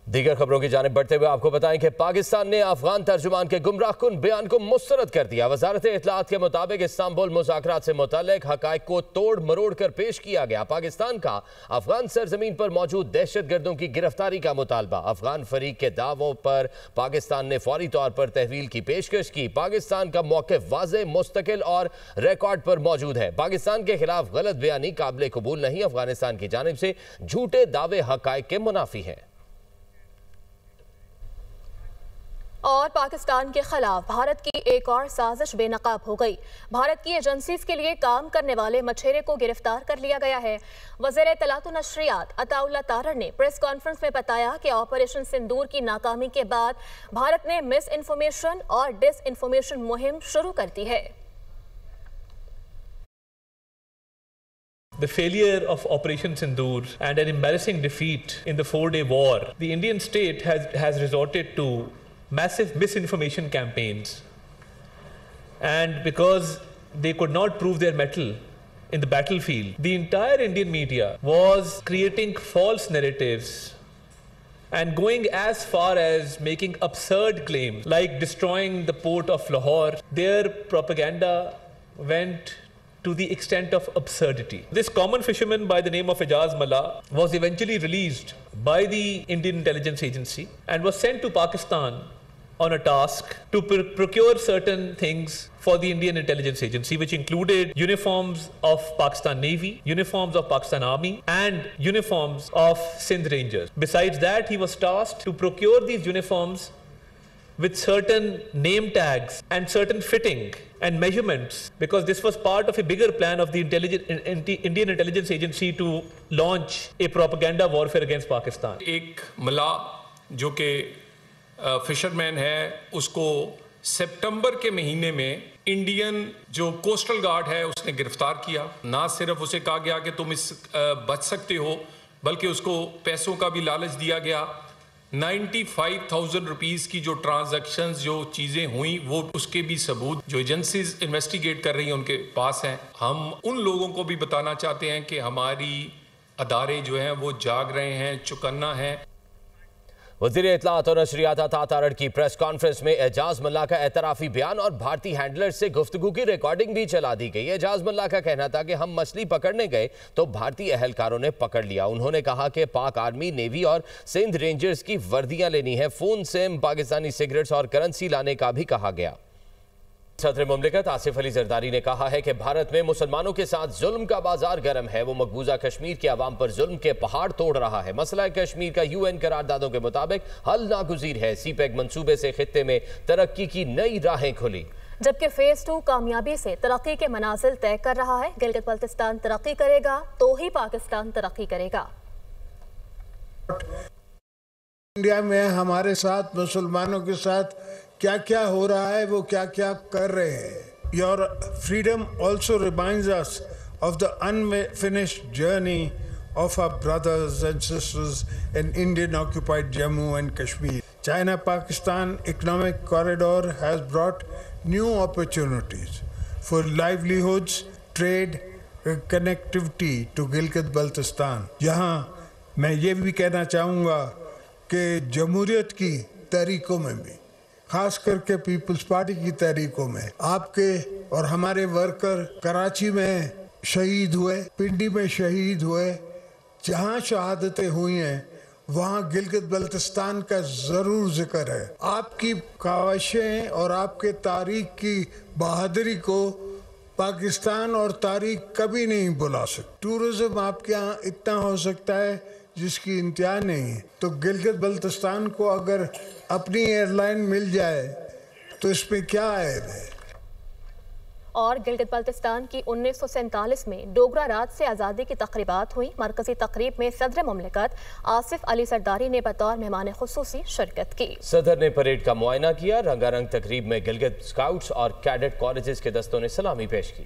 دیگر خبروں کی جانب بڑھتے ہوئے آپ کو بتائیں کہ پاکستان نے افغان ترجمان کے گمراہ کن بیان کو مسترد کر دیا۔ وزارت اطلاعات کے مطابق استنبول مذاکرات سے متعلق حقائق کو توڑ مروڑ کر پیش کیا گیا۔ پاکستان کا افغان سرزمین پر موجود دہشت گردوں کی گرفتاری کا مطالبہ۔ افغان فریق کے دعووں پر پاکستان نے فوری طور پر تحویل کی پیشکش کی۔ پاکستان کا موقف واضح، مستقل اور ریکارڈ پر موجود ہے۔ پاکستان کے خلاف غلط بیانی قابل قبول نہیں۔ افغانستان کی جانب سے جھوٹے دعوے حقائق کے منافی ہیں۔ اور پاکستان کے خلاف بھارت کی ایک اور سازش بے نقاب ہو گئی۔ بھارت کی ایجنسیز کے لیے کام کرنے والے مچھیرے کو گرفتار کر لیا گیا ہے۔ وزیر اطلاعات و نشریات عطا اللہ تارڑ نے پریس کانفرنس میں بتایا کہ آپریشن سندور کی ناکامی کے بعد بھارت نے مس انفارمیشن اور ڈس انفارمیشن مہم شروع کر دی ہے۔ The failure of Operation Sindoor and an embarrassing defeat in the 4-day war, the Indian state has resorted to massive misinformation campaigns, and because they could not prove their mettle in the battlefield, the entire Indian media was creating false narratives and going as far as making absurd claims like destroying the port of Lahore. Their propaganda went to the extent of absurdity. This common fisherman by the name of Ijaz Mullah was eventually released by the Indian Intelligence Agency and was sent to Pakistan on a task to procure certain things for the Indian Intelligence Agency, which included uniforms of Pakistan Navy, uniforms of Pakistan Army, and uniforms of Sindh Rangers. Besides that, he was tasked to procure these uniforms with certain name tags and certain fitting and measurements, because this was part of a bigger plan of the Indian Intelligence Agency to launch a propaganda warfare against Pakistan. ایک ملاح جو کہ fishermen ہے، اس کو September کے مہینے میں Indian جو coastal guard ہے اس نے گرفتار کیا۔ نہ صرف اسے کہا گیا کہ تم اس بچ سکتے ہو، بلکہ اس کو پیسوں کا بھی لالچ دیا گیا۔ 95,000 روپیز کی جو ٹرانزیکشنز جو چیزیں ہوئیں وہ اس کے بھی ثبوت جو ایجنسیز انویسٹیگیٹ کر رہی ہیں ان کے پاس ہیں۔ ہم ان لوگوں کو بھی بتانا چاہتے ہیں کہ ہماری ادارے جو ہیں وہ جاگ رہے ہیں، چوکنا ہیں۔ وزیر اطلاعات اور نشریات عطا تارڑ کی پریس کانفرنس میں اعجاز ملا کا اعترافی بیان اور بھارتی ہینڈلر سے گفتگو کی ریکارڈنگ بھی چلا دی گئی۔ اعجاز ملا کا کہنا تھا کہ ہم مچھلی پکڑنے گئے تو بھارتی اہلکاروں نے پکڑ لیا۔ انہوں نے کہا کہ پاک آرمی، نیوی اور سندھ رینجرز کی وردیاں لینی ہیں۔ فون سیم، پاکستانی سگریٹس اور کرنسی لانے کا بھی کہا گیا۔ صدر مملکت آصف علی زرداری نے کہا ہے کہ بھارت میں مسلمانوں کے ساتھ ظلم کا بازار گرم ہے۔ وہ مقبوضہ کشمیر کے عوام پر ظلم کے پہاڑ توڑ رہا ہے۔ مسئلہ کشمیر کا UN قراردادوں کے مطابق حل ناگزیر ہے۔ سی پیک منصوبے سے خطے میں ترقی کی نئی راہیں کھلی، جبکہ فیز 2 کامیابی سے ترقی کے منازل طے کر رہا ہے۔ گلگت بلتستان ترقی کرے گا تو ہی پاکستان ترقی کرے گا۔ انڈیا میں ہمارے ساتھ، مسلمانوں کے ساتھ کیا کیا ہو رہا ہے، وہ کیا کیا کر رہے ہیں۔ Your freedom also reminds us of the unfinished journey of our brothers and sisters in Indian occupied Jammu and Kashmir. China-Pakistan economic corridor has brought new opportunities for livelihoods, trade, connectivity to Gilgit-Baltistan. یہاں میں یہ بھی کہنا چاہوں گا کہ جمہوریت کی تحریکوں میں بھی، خاص کر کے پیپلز پارٹی کی تحریکوں میں، آپ کے اور ہمارے ورکر کراچی میں شہید ہوئے، پنڈی میں شہید ہوئے، جہاں شہادتیں ہوئی ہیں وہاں گلگت بلتستان کا ضرور ذکر ہے۔ آپ کی کاوشیں اور آپ کے تاریخ کی بہادری کو پاکستان اور تاریخ کبھی نہیں بلا سکتی۔ ٹورزم آپ کے ہاں اتنا ہو سکتا ہے جس کی انتہا نہیں ہے، تو گلگت بلتستان کو اگر اپنی ایئر لائن مل جائے تو اس پہ کیا عیب ہے۔ اور گلگت بلتستان کی 1947 میں ڈوگرا راج سے آزادی کی تقریبات ہوئی۔ مرکزی تقریب میں صدر مملکت آصف علی زرداری نے بطور مہمان خصوصی شرکت کی۔ صدر نے پریڈ کا معائنہ کیا۔ رنگا رنگ تقریب میں گلگت اسکاؤٹس اور کیڈٹ کالجز کے دستوں نے سلامی پیش کی۔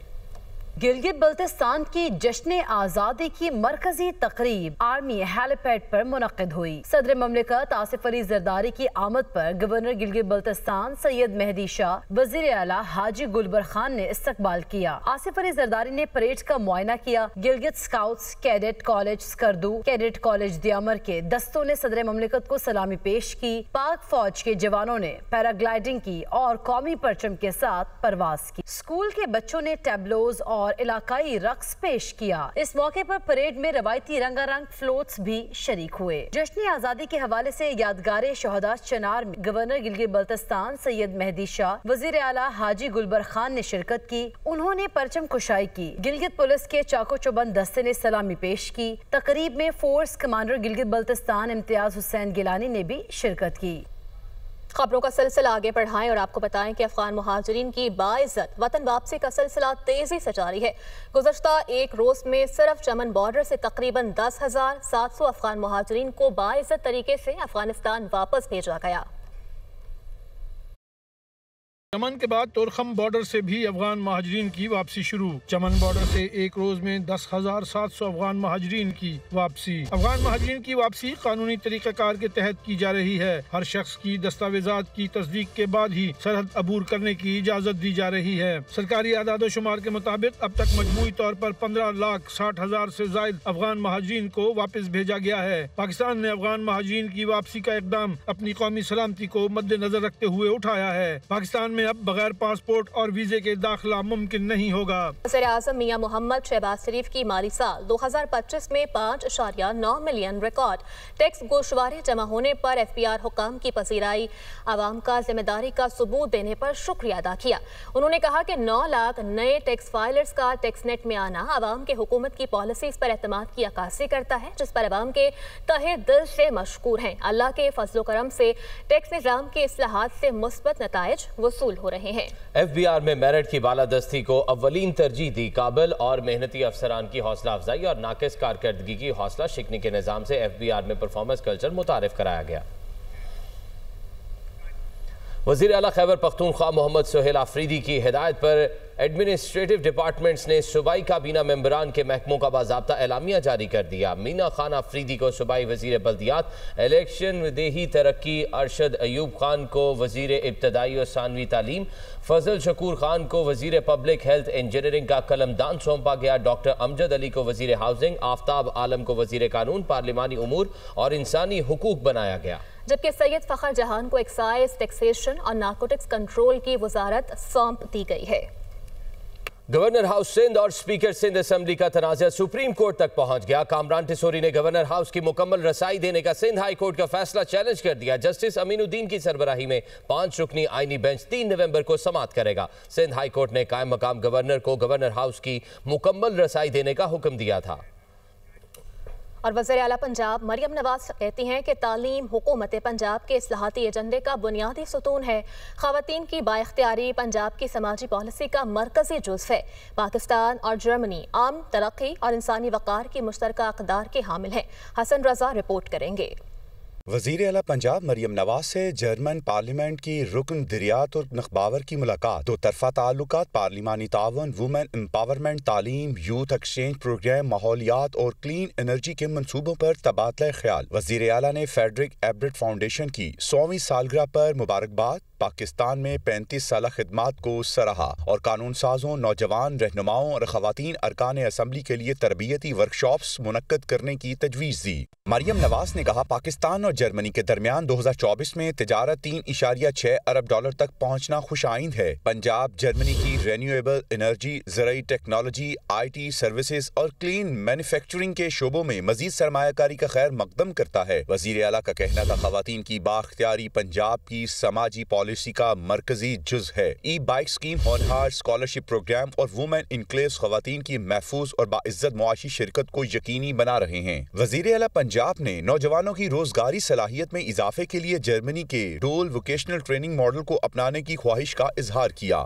گلگت بلتستان کی جشن آزادی کی مرکزی تقریب آرمی ہیلی پیڈ پر منعقد ہوئی۔ صدر مملکت آصف علی زرداری کی آمد پر گورنر گلگت بلتستان سید مہدی شاہ، وزیر اعلیٰ حاجی گلبر خان نے استقبال کیا۔ آصف علی زرداری نے پریڈ کا معائنہ کیا۔ Gilgit scouts, cadet college Skardu, cadet college Diamer کے دستوں نے صدر مملکت کو سلامی پیش کی۔ پاک فوج کے جوانوں نے پیراگلائیڈنگ کی اور قومی پرچم کے ساتھ پرواز کی۔ اسکول کے بچوں نے ٹیبلوز اور علاقائی رقص پیش کیا۔ اس موقع پر پریڈ میں روایتی رنگا رنگ فلوٹس بھی شریک ہوئے۔ جشن آزادی کے حوالے سے یادگار شہداء چنار میں گورنر گلگت بلتستان سید مہدی شاہ، وزیر اعلیٰ حاجی گلبر خان نے شرکت کی۔ انہوں نے پرچم کشائی کی۔ گلگت پولیس کے چاقو چوبند دستے نے سلامی پیش کی۔ تقریب میں فورس کمانڈر گلگت بلتستان امتیاز حسین گیلانی نے بھی شرکت کی۔ خبروں کا سلسلہ آگے بڑھائیں اور آپ کو بتائیں کہ افغان مہاجرین کی باعزت وطن واپسی کا سلسلہ تیزی سے جاری ہے۔ گزشتہ ایک روز میں صرف چمن بارڈر سے تقریباً 10,700 افغان مہاجرین کو باعزت طریقے سے افغانستان واپس بھیجا گیا۔ چمن کے بعد تورخم بارڈر سے بھی افغان مہاجرین کی واپسی شروع۔ چمن بارڈر سے ایک روز میں 10,700 افغان مہاجرین کی واپسی۔ افغان مہاجرین کی واپسی قانونی طریقہ کار کے تحت کی جا رہی ہے۔ ہر شخص کی دستاویزات کی تصدیق کے بعد ہی سرحد عبور کرنے کی اجازت دی جا رہی ہے۔ سرکاری اعداد و شمار کے مطابق اب تک مجموعی طور پر 15,60,000 سے زائد افغان مہاجرین کو واپس بھیجا گیا ہے۔ پاکستان نے افغان مہاجرین کی واپسی کا اقدام اپنی قومی سلامتی کو مد نظر رکھتے ہوئے اٹھایا ہے۔ پاکستان میں اب بغیر پاسپورٹ اور ویزے کے داخلہ ممکن نہیں ہوگا۔ وزیر اعظم میاں محمد شہباز شریف کی مالی سال 2025 میں 5.9 ملین ریکارڈ ٹیکس گوشوارے جمع ہونے پر ایف بی آر حکام کی پذیرائی، عوام کا ذمہ داری کا ثبوت دینے پر شکریہ ادا کیا۔ انہوں نے کہا کہ 9 لاکھ نئے ٹیکس فائلرز کا ٹیکس نیٹ میں آنا عوام کے حکومت کی پالیسیز پر اعتماد کی عکاسی کرتا ہے، جس پر عوام کے تہہ دل سے مشکور ہیں۔ اللہ کے فضل و کرم سے ٹیکس نظام کے اصلاحات سے مثبت نتائج وصول ہو رہے ہیں۔ ایف بی آر میں میرٹ کی بالادستی کو اولین ترجیح دی۔ قابل اور محنتی افسران کی حوصلہ افزائی اور ناقص کارکردگی کی حوصلہ شکنی کے نظام سے ایف بی آر میں پرفارمنس کلچر متعارف کرایا گیا۔ وزیر اعلیٰ خیبر پختونخوا محمد سہیل آفریدی کی ہدایت پر ایڈمنسٹریٹو ڈپارٹمنٹس نے صوبائی کابینہ ممبران کے محکموں کا باضابطہ اعلامیہ جاری کر دیا۔ مینا خان آفریدی کو صوبائی وزیر بلدیات، الیکشن و دیہی ترقی ارشد ایوب خان کو وزیر ابتدائی و ثانوی تعلیم، فضل شکور خان کو وزیر پبلک ہیلتھ انجینئرنگ کا قلمدان سونپا گیا۔ ڈاکٹر امجد علی کو وزیر ہاؤسنگ، آفتاب عالم کو وزیر قانون، پارلیمانی امور اور انسانی حقوق بنایا گیا، جبکہ سید فخر جہان کو ایکسائز، ٹیکسیشن اور نارکوٹکس کنٹرول کی وزارت سونپ دی گئی ہے۔ گورنر ہاؤس سندھ اور اسپیکر سندھ اسمبلی کا تنازع سپریم کورٹ تک پہنچ گیا۔ کامران ٹسوری نے گورنر ہاؤس کی مکمل رسائی دینے کا سندھ ہائی کورٹ کا فیصلہ چیلنج کر دیا۔ جسٹس امین الدین کی سربراہی میں 5 رکنی آئینی بینچ 3 نومبر کو سماعت کرے گا۔ سندھ ہائی کورٹ نے قائم مقام گورنر کو گورنر ہاؤس کی مکمل رسائی دینے کا حکم دیا تھا۔ اور وزیر اعلیٰ پنجاب مریم نواز کہتی ہیں کہ تعلیم حکومت پنجاب کے اصلاحاتی ایجنڈے کا بنیادی ستون ہے۔ خواتین کی بااختیاری پنجاب کی سماجی پالیسی کا مرکزی جزو ہے۔ پاکستان اور جرمنی امن، ترقی اور انسانی وقار کی مشترکہ اقدار کے حامل ہیں۔ حسن رضا رپورٹ کریں گے۔ وزیر اعلیٰ پنجاب مریم نواز سے جرمن پارلیمنٹ کی رکن دریات اور نخباور کی ملاقات۔ 2 طرفہ تعلقات، پارلیمانی تعاون، وومن امپاورمنٹ، تعلیم، یوتھ ایکسچینج پروگرام، ماحولیات اور کلین انرجی کے منصوبوں پر تبادلہ خیال۔ وزیر اعلیٰ نے فیڈرک ایبرٹ فاؤنڈیشن کی 100ویں سالگرہ پر مبارکباد، پاکستان میں 35 سالہ خدمات کو سراہا اور قانون سازوں، نوجوان رہنماؤں اور خواتین ارکان اسمبلی کے لیے تربیتی ورکشاپس منعقد کرنے کی تجویز دی۔ مریم نواز نے کہا پاکستان اور جرمنی کے درمیان 2024 میں تجارت 3.6 ارب ڈالر تک پہنچنا خوش آئند ہے۔ پنجاب جرمنی کی رینیویبل انرجی، زرعی ٹیکنالوجی، آئی ٹی سروسز اور کلین مینوفیکچرنگ کے شعبوں میں مزید سرمایہ کاری کا خیر مقدم کرتا ہے۔ وزیر اعلیٰ کا کہنا تھا خواتین کی بااختیاری پنجاب کی سماجی پالیسی کا مرکزی جز ہے۔ ای بائک اسکیم، ہونہار اسکالرشپ پروگرام اور وومن انکلیوز خواتین کی محفوظ اور باعزت معاشی شرکت کو یقینی بنا رہے ہیں۔ وزیر اعلیٰ پنجاب نے نوجوانوں کی روزگاری صلاحیت میں اضافے کے لیے جرمنی کے ڈول ووکیشنل ٹریننگ ماڈل کو اپنانے کی خواہش کا اظہار کیا۔